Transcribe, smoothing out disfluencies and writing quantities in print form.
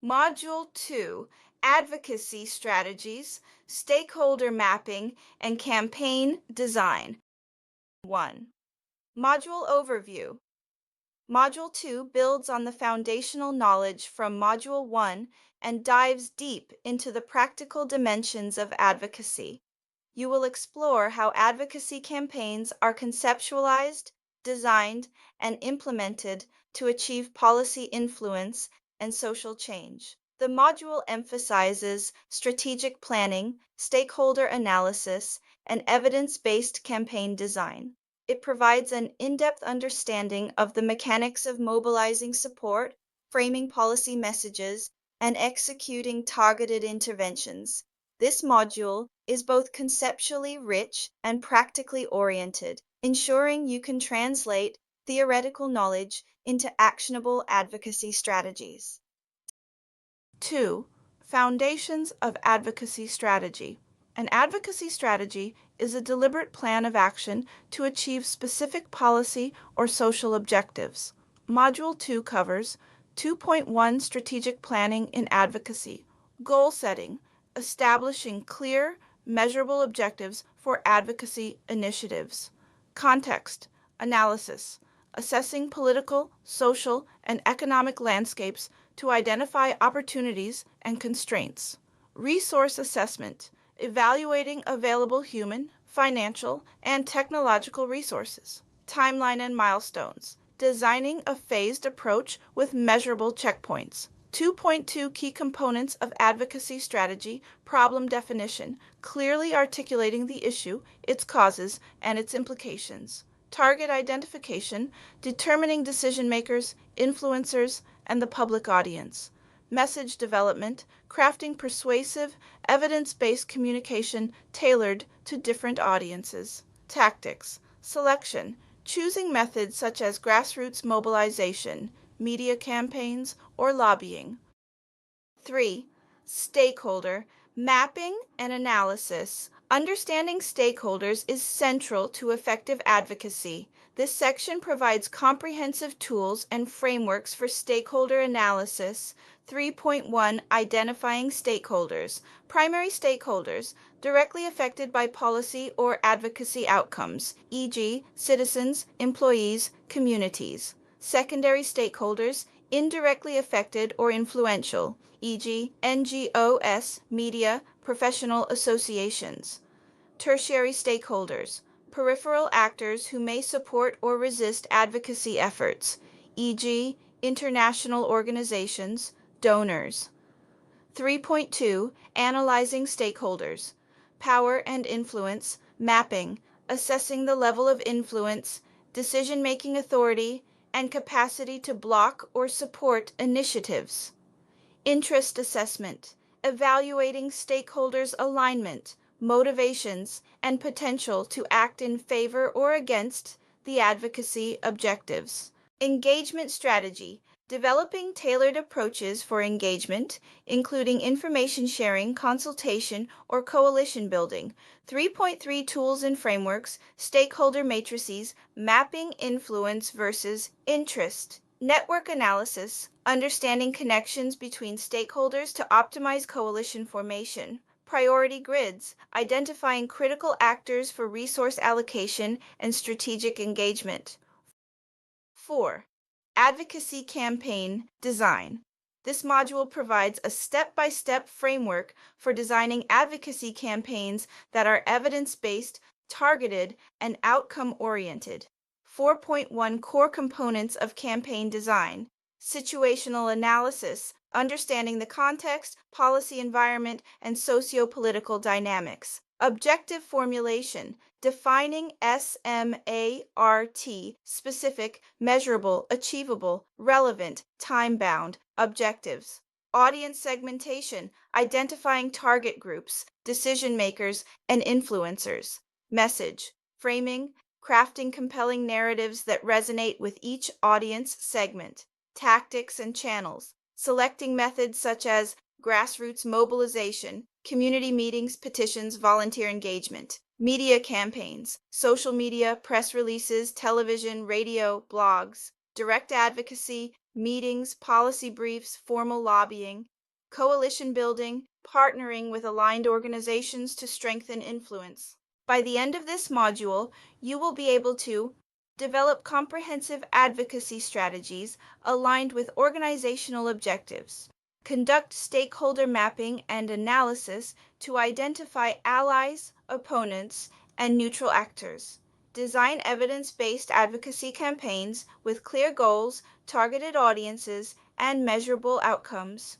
Module 2, Advocacy Strategies, Stakeholder Mapping, and Campaign Design. 1. Module Overview. Module 2 builds on the foundational knowledge from Module 1 and dives deep into the practical dimensions of advocacy. You will explore how advocacy campaigns are conceptualized, designed, and implemented to achieve policy influence and social change. The module emphasizes strategic planning, stakeholder analysis, and evidence-based campaign design. It provides an in-depth understanding of the mechanics of mobilizing support, framing policy messages, and executing targeted interventions. This module is both conceptually rich and practically oriented, ensuring you can translate theoretical knowledge into actionable advocacy strategies. 2. Foundations of advocacy strategy. An advocacy strategy is a deliberate plan of action to achieve specific policy or social objectives. Module 2 covers 2.1 Strategic Planning in Advocacy, Goal Setting, establishing clear, measurable objectives for advocacy initiatives. Context, Analysis, assessing political, social, and economic landscapes to identify opportunities and constraints. Resource assessment, evaluating available human, financial, and technological resources. Timeline and milestones, designing a phased approach with measurable checkpoints. 2.2 Key components of advocacy strategy: problem definition, clearly articulating the issue, its causes, and its implications. Target identification, determining decision makers, influencers, and the public audience. Message development, crafting persuasive, evidence-based communication tailored to different audiences. Tactics, selection, choosing methods such as grassroots mobilization, media campaigns, or lobbying. 3. Stakeholder, mapping and analysis. Understanding stakeholders is central to effective advocacy. This section provides comprehensive tools and frameworks for stakeholder analysis. 3.1 Identifying stakeholders. Primary stakeholders directly affected by policy or advocacy outcomes, e.g., citizens, employees, communities. Secondary stakeholders indirectly affected or influential, e.g., NGOs, media, professional associations. Tertiary stakeholders, peripheral actors who may support or resist advocacy efforts, e.g., international organizations, donors. 3.2 Analyzing stakeholders, power and influence, mapping, assessing the level of influence, decision-making authority, and capacity to block or support initiatives. Interest assessment, evaluating stakeholders' alignment, motivations, and potential to act in favor or against the advocacy objectives. Engagement strategy, developing tailored approaches for engagement, including information sharing, consultation, or coalition building. 3.3 Tools and frameworks, stakeholder matrices, mapping influence versus interest. Network analysis, understanding connections between stakeholders to optimize coalition formation. Priority grids, identifying critical actors for resource allocation and strategic engagement. 4. Advocacy Campaign Design. This module provides a step-by-step framework for designing advocacy campaigns that are evidence-based, targeted, and outcome-oriented. 4.1 Core components of campaign design. Situational analysis, understanding the context, policy environment, and socio-political dynamics. Objective formulation, defining SMART, specific, measurable, achievable, relevant, time-bound objectives. Audience segmentation, identifying target groups, decision makers, and influencers. Message, framing, crafting compelling narratives that resonate with each audience segment. Tactics and channels, selecting methods such as grassroots mobilization, community meetings, petitions, volunteer engagement. Media campaigns, social media, press releases, television, radio, blogs. Direct advocacy, meetings, policy briefs, formal lobbying, coalition building, partnering with aligned organizations to strengthen influence. By the end of this module, you will be able to develop comprehensive advocacy strategies aligned with organizational objectives, conduct stakeholder mapping and analysis to identify allies, opponents, and neutral actors, design evidence-based advocacy campaigns with clear goals, targeted audiences, and measurable outcomes,